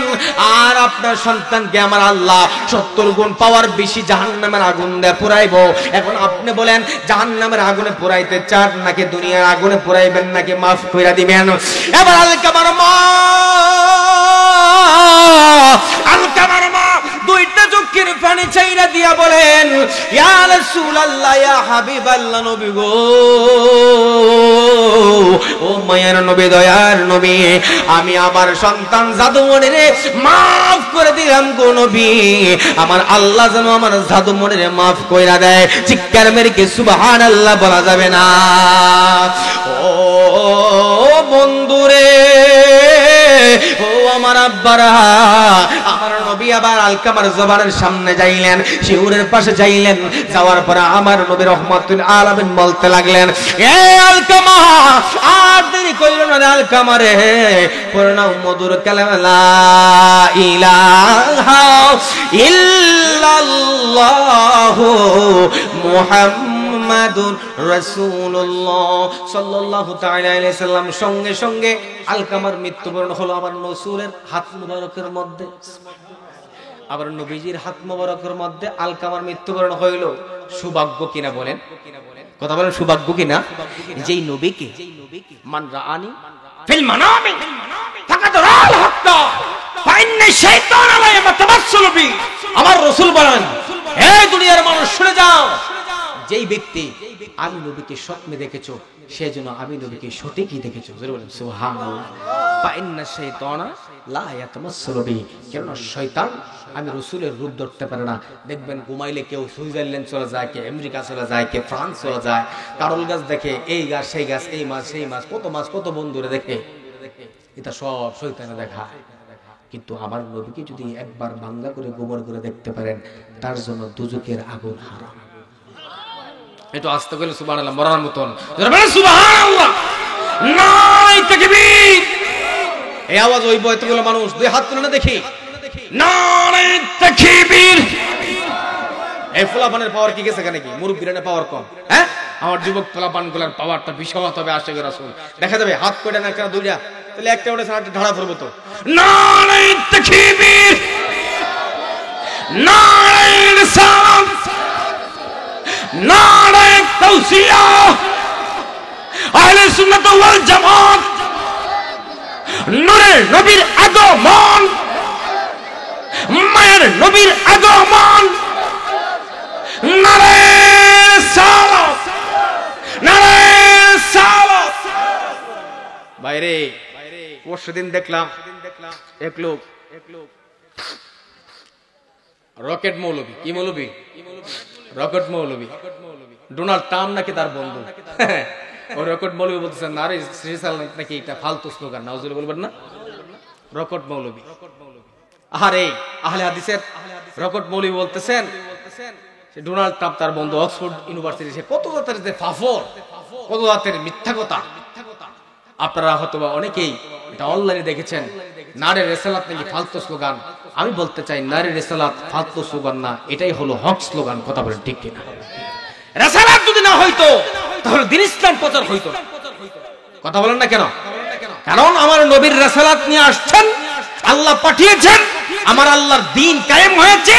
Speaker 1: আর আপনার সন্তানকে আমার আল্লাহ 70 গুণ পাওয়ার বেশি জাহান্নামের আগুন দিয়ে পুরাইবো। এখন আপনি বলেন, জাহান্নামের আগুনে পুরাইতে চান নাকি দুনিয়ার আগুনে পুরাইবেন, নাকি মাফ কইরা দিবেন? এবার আলকামার মা, আলকামার মা দুইটা চোখের পানি চাইরা দিয়া বলেন, ইয়া রাসূলুল্লাহ, ইয়া হাবিবাল্লাহ, নবী গো, ও মায়ের নবী, দয়ার নবী, আমি আমার সন্তান জাদুমণিরে মাফ করে দিলাম গো নবী। আমার আল্লাহ যেন আমার জাদুমণিরে মাফ কইরা দেয়। চিৎকার মেরে কি সুবহানাল্লাহ বলা যাবে না? ও বন্ধুরে, ও আমার আব্বারা, আমার নবী আবার আলকামার জবানের সামনে যাইলেন, শিউরের পাশে যাইলেন। যাওয়ার পরে আমার নবী রহমাতুল আলামিন বলতে লাগলেন, এ আলকামা, আর দেরি কইল না আলকামারে, পড়নাও মধুর কালেমা লা ইলাহা ইল্লাল্লাহু মুহাম্মাদুর রাসূলুল্লাহ সাল্লাল্লাহু তাআলা আলাইহি সাল্লাম। সঙ্গে সঙ্গে আলকামার মৃত্যুবরণ হলো আমার রাসূলের হাত মুবারকের মধ্যে। আবার নবীজির হাত মুবারকের মধ্যে আলকামার মৃত্যুবরণ হইল। সৌভাগ্য কিনা বলেন, কথা বলেন, সৌভাগ্য কিনা? যেই নবীকে মান রাআনি ফিল মানামি ফাকাদ রাআল হাক্কা ফাইন্না শাইতান আলাইহি তামাসসুলু বি। আমার রাসূল বলেন, হে দুনিয়ার মানুষ শুনে যাও, যেই ব্যক্তি আমি নবীকে স্বপ্নে দেখেছো, সেজন্য আমি নবীকে সঠিকই দেখেছো। বলেন সুবহানাল্লাহ। ফাইন্না শাইতানা লা ইয়াতামাসসালু বি, কারণ শয়তান আমি রাসূলের রূপ ধরতে পারে না। দেখবেন ঘুমাইলে কেউ সুইজারল্যান্ড চলে যায়, কে আমেরিকা চলে যায়, কে ফ্রান্স চলে যায়, কারল গাছ দেখে, এই গাছ সেই গাছ, এই মাছ সেই মাছ, কত বন্ধুরে দেখে। এটা সব শয়তানে দেখায়। কিন্তু আমার নবীকে যদি একবার বাংলা করে গোবর করে দেখতে পারেন, তার জন্য দুজকের আগুন হারাম। একটু আস্তে করে সুবহানাল্লাহ মরার মতন সুবহানাল্লাহ, নাই তাকবীর। এই আওয়াজ ওই বয়তগুলো মানুষ দুই হাত তুলে না দেখি, নাই তাকবীর। এই ফুলাপানের পাওয়ার কি গেছে নাকি? মুরব্বিরানের পাওয়ার কম? হ্যাঁ, আমার যুবক ফুলাপানগুলোর পাওয়ারটা বিশাল হবে। আশিক রাসূল দেখা যাবে হাত কয়টা না একটা দুইটা, তাহলে একটা ওটা সারা ঢাড়া পড়বো তো। নাই তাকবীর, নাই রিসালাত, নারে তাওসিয়া, আহলে সুন্নাত ওয়াল জামাত, নূরে নবীর আগমন, মায়ের নবীর আগমন, নারে সালাত, নারে সালাত। বাইরে পরশুদিন দেখলাম এক লোক রকেট মৌলবী। কি মৌলবী? রকেট মৌলবী। ডোনাল্ড ট্রাম্প নাকি তার বন্ধু। ও রকেট মৌলবী বলতেছেন, না রে নাকি এটা ফালতু স্লোগান, নাউজুবিল্লাহ বলবেন না। রকেট মৌলবী, আরে আহলে হাদিসের রকেট মৌলবী বলতেছেন ডোনাল্ড ট্রাম্প তার বন্ধু, অক্সফোর্ড ইউনিভার্সিটি। সে কত জাতের যে ফাফর, কত জাতের মিথ্যা কথা। আপনারা হয়তো বা অনেকেই এটা অনলাইনে দেখেছেন, নারে রিসালাত নাকি ফালতু স্লোগান। আমি বলতে চাই, নারে রিসালাত ফালতু স্লোগান না, এটাই হলো হক স্লোগান। কথা বলেন ঠিক কিনা? রিসালাত যদি না হইতো তাহলে দ্বীন ইসলাম প্রচার হইতো না। কথা বলেন না কেন? কারণ আমার নবীর রিসালাত নিয়ে আসছেন, আল্লাহ পাঠিয়েছেন, আমার আল্লাহর দ্বীন কায়েম হয়েছে,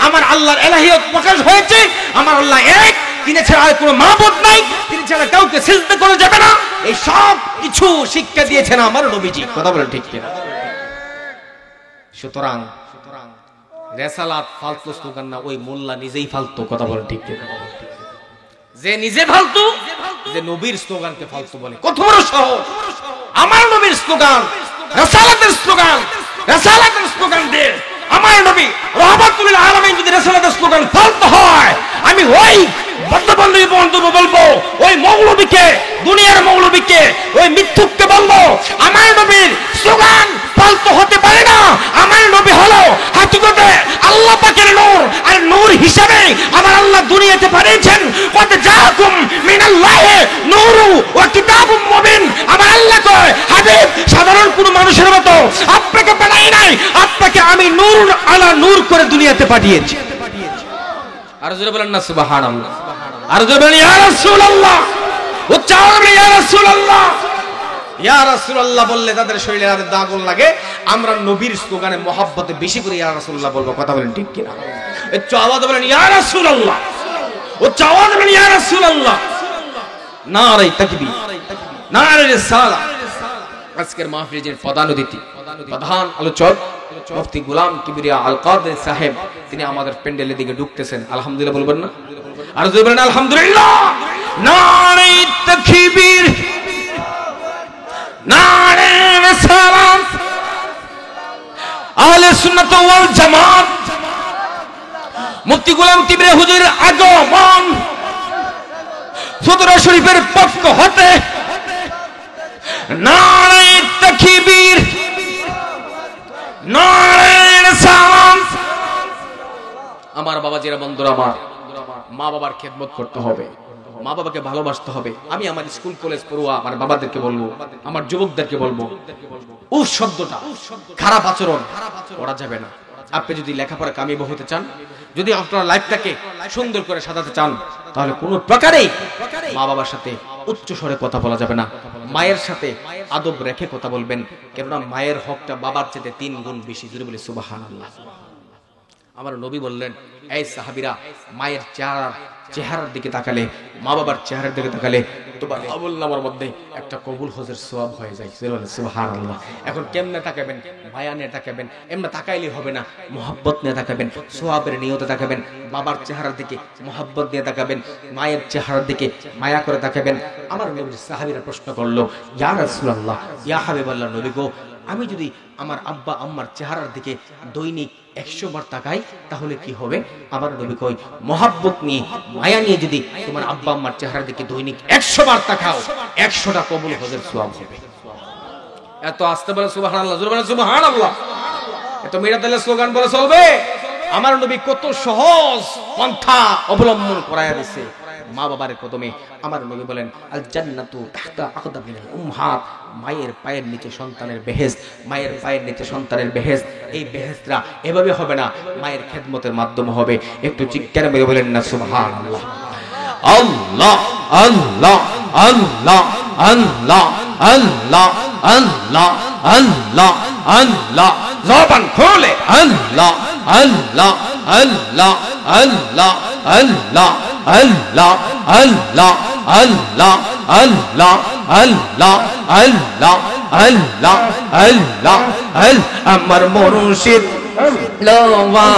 Speaker 1: আমার আল্লাহর ইলাহিয়ত প্রকাশ হয়েছে। আমার আল্লাহ এক, তিনি ছাড়া আর কোনো মাবুদ নাই, তিনি ছাড়া কাউকে সিজদা করা যাবে না। এই সব কিছু শিক্ষা দিয়েছেন আমার নবীজি। কথা বলেন ঠিক কিনা? সুতরাং রিসালাত ফালতু স্লোগান না, ওই মোল্লা নিজেই ফালতু। কথা বলেন ঠিক কিনা? যে নিজে ফালতু, যে নবীর স্লোগানকে ফালতু বলে। কত বড় সহজ! আমার নবীর স্লোগান, রিসালাতের স্লোগান, রিসালাতের স্লোগান দিয়ে আমার নবী রাহমাতুল লিল আলামিন যদি রিসালাতের স্লোগান ফালতু হয়, আমি ওই বন্ধু বলবো, ওই মৌলবীকে, দুনিয়ার মৌলবীকে, ওই মিথ্যুককে বলবো, আমার নবীর স্লোগান ফালতু হতে পারে না। আমার নবী হলো হাকিকতে আল্লাহ নূর আলা নূর করে দুনিয়াতে পাঠিয়েছে। আর জোরে বলেন না সুবহানাল্লাহ, আর জোরে বলেন ইয়া রাসূলুল্লাহ, উচ্চারণ বলেন ইয়া রাসূলুল্লাহ। ইয়া রাসূলুল্লাহ বললে তাদের শরীরে আর আগুন লাগে। আমরা নবীর স্লোগানে মহব্বতে বেশি করে ইয়া রাসূলুল্লাহ বলবো, কথা বলেন ঠিক কিনা? একটু আওয়াজ বলেন ইয়া রাসূলুল্লাহ, উচ্চারণ বলেন ইয়া রাসূলুল্লাহ। নারে তাকবীর, নারে রিসালাত। আজকের মাহফিলের প্রধান অতিথি, প্রধান আলোচক মুফতি গোলাম কিবরিয়া আল কাদের সাহেব, তিনি আমাদের প্যান্ডেলের দিকে ঢুকতেছেন। আলহামদুলিল্লাহ বলবেন না? আর যদি বলেন আলহামদুলিল্লাহ। নারে তাকবীর, নারে রিসালাত। আহলে সুন্নাত ওয়াল জামাত মুফতি গোলাম কিবরিয়া হুজুরের আগমন ফুতুরা শরীফের পক্ষ হতে নারে তাকবীর, নারে রিসালাত। আমার বাবাজিরা, বন্ধুরা, আমার মা বাবার খেদমত করতে হবে, মা বাবাকে ভালোবাসতে হবে। আমি আমার স্কুল কলেজ পড়ুয়া আমার বাবাদেরকে বলবো, আমার যুবকদেরকে বলবো, উফ শব্দটা, খারাপ আচরণ করা যাবে না। আপনি যদি লেখাপড়া কামিয়াব হতে চান, যদি আপনার লাইফটাকে সুন্দর করে সাজাতে চান, তাহলে কোনো প্রকারেই মা বাবার সাথে উচ্চ স্বরে কথা বলা যাবে না। মায়ের সাথে আদব রেখে কথা বলবেন, কেননা মায়ের হকটা বাবার চেয়ে 3 গুণ বেশি। জোরে বলি সুবহানাল্লাহ। আমার নবী বললেন, এই সাহাবীরা, মায়ের চেহারার দিকে তাকালে, মা বাবার চেহারার দিকে তাকালে তোমার আমলনামার মধ্যে একটা কবুল হজের সওয়াব হয়ে যায়। সুবহানাল্লাহ। এখন কেমনে তাকাবেন? মায়া নিয়ে তাকাবেন। এমনি তাকাইলে হবে না, মুহাব্বত নিয়ে তাকাবেন, সওয়াবের নিয়তে তাকাবেন। বাবার চেহারার দিকে মুহাব্বত নিয়ে তাকাবেন, মায়ের চেহারার দিকে মায়া করে তাকাবেন। আমার নবীর সাহাবীরা প্রশ্ন করলো, ইয়া রাসূলুল্লাহ, ইয়া হাবিবাল্লাহ, নবী গো, আমি যদি আমার আব্বা আম্মার চেহারার দিকে দৈনিক 100 বার তাকাই তাহলে কি হবে? আমার নবী কই, মুহাব্বত নিয়ে, মায়া নিয়ে যদি তোমার আব্বা আম্মার চেহারার দিকে দৈনিক 100 বার তাকাও, 100টা কবুল হজের সওয়াব হবে। এত আস্তে বলে সুবহানাল্লাহ, জোরে বলে সুবহানাল্লাহ। এত মিরাদালের স্লোগান বলে চলবে? আমার নবী কত সহজ পন্থা অবলম্বন করায়া দিয়েছে মা বাবার কদমে। আমার নবী বলেন, আল জান্নাতু তাহতা আকদামিল উম্মাহাত, মায়ের পায়ের নিচে সন্তানের বেহেশত, মায়ের পায়ের নিচে সন্তানের বেহেশত। এই বেহেশতরা এভাবে হবে না, মায়ের খেদমতের মাধ্যমে হবে। একটু চিৎকার মেরে বলেন না সুবহানাল্লাহ। আল্লাহ আল্লাহ আল্লাহ আল্লাহ আল্লাহ আল্লাহ আল্লাহ আল্লাহ। জবান খোলে আল্লাহ আল্লাহ আল্লাহ আল্লাহ আল্লাহ আল্লাহ আল্লাহ আল্লাহ আল্লাহ আল্লাহ আল্লাহ আল্লাহ আল্লাহ। আমার মুর্শিদ লোয়া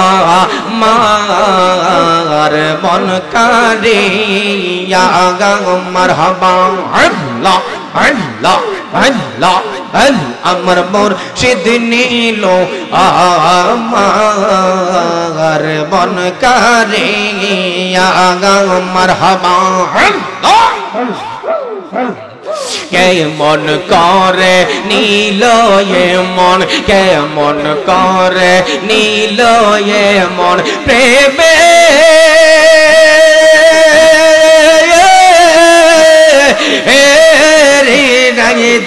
Speaker 1: মার মন কারিয়া মারহাবা। আল্লাহ আল্লাহ আল্লাহ আমার মুর্শিদ নীল আমার মন কারিয়া মারহাবা। কেমন করে নীল মন, কেমন করে নীল মন প্রেমে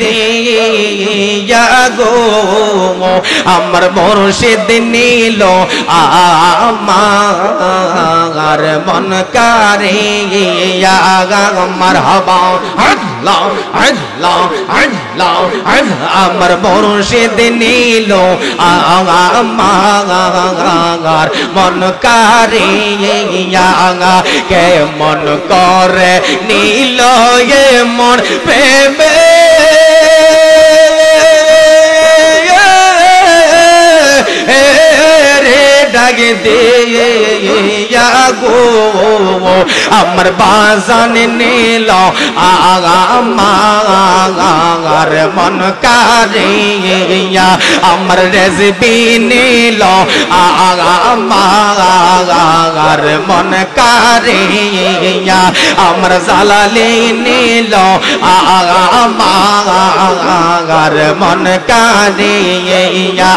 Speaker 1: দিয়া গো আমার মুর্শিদ নীল আমার মন কারিয়া মারহাবা। আল্লাহ আল্লাহ আল্লাহ আমার মুর্শিদ নীল আমার মন কারিয়া কেমন করে নীল মন প্রেমে ডাকে দিয়া গো আমার বাজান নীল আমার মন কারিয়া আমার রেজবি নীল আমার মন কারিয়া আমার জালালি নীল আমার মন কারিয়া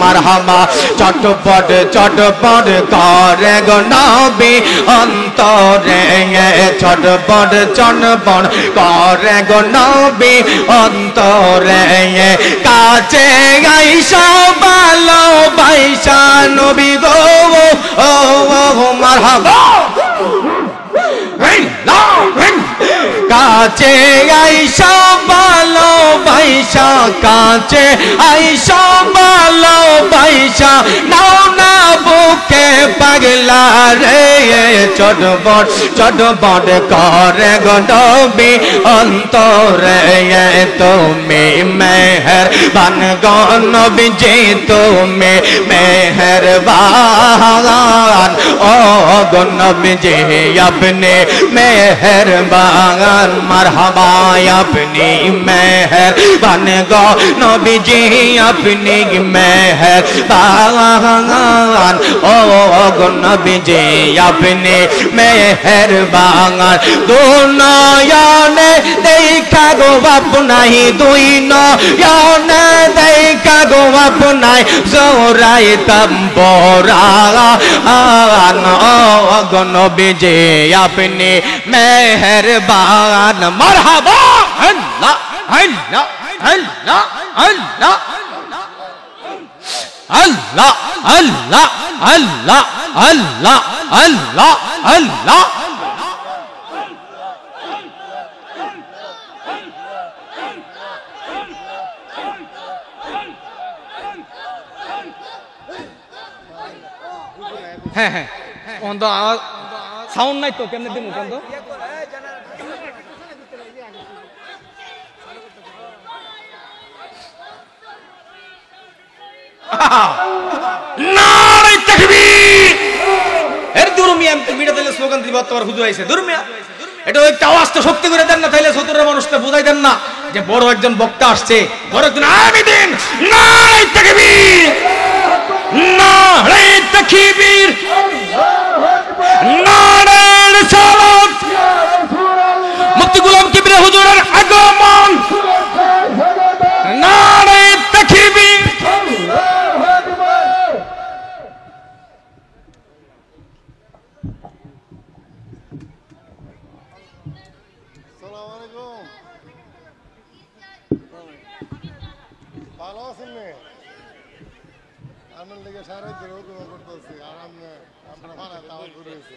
Speaker 1: মারহাবা। চটপট চটপট করে গো না নবী অন্তরে ছটপট চটপট করে গো নবী অন্তরে কাছে আইসা ভালোবাসা নবী গো ও মারহাবা কাছে আইসা ভালোবাসা কাছে আইসা ভালোবাসা নাও না বুকে পাগলা রে চটপট চটপট করে গো নবী অন্তরে তুমি মেহেরবান গো নবীজি তুমি মেহেরবান ও গো নবীজি আপনি মেহেরবান মারহাবা আপনি মেহেরবান গো নবীজি আপনি মেহেরবান ও গো নবীজি আপনি মেহেরবান দুনয়নে দেখা গো আপনাই দুই নয়নে দেখা গো আপনাই জোরাইতাম বরান ও গো নবীজি আপনি মেহেরবান মারহাবা আল্লাহ আল্লাহ আল্লাহ আল্লাহ আল্লাহ আল্লাহ আল্লাহ আল্লাহ আল্লাহ আল্লাহ হ্যাঁ হ্যাঁ অন্ত সাউন্ড নাই তো কেমনে দিন অন্ত নারে তাকবীর এর দুরমিয়া মিটা দিলে স্লোগান দিবা তোমার হুজুর আইছে দুরমিয়া এটা একটা আওয়াজ তো শক্তি করে দেন না তাইলে সতরের মানুষকে বুঝাই দেন না যে বড় একজন বক্তা আসছে বড় একজন আমিদিন নারে তাকবীর নারে তাকবীর নারে রিসালাত মুফতি গোলাম কিবরিয়া হুজুরের আগমন নারে তাকবীর
Speaker 2: ভালো আছেন আমার লেগে সারা করতেছি আর আপনার ভাড়া তাও ঘুরেছে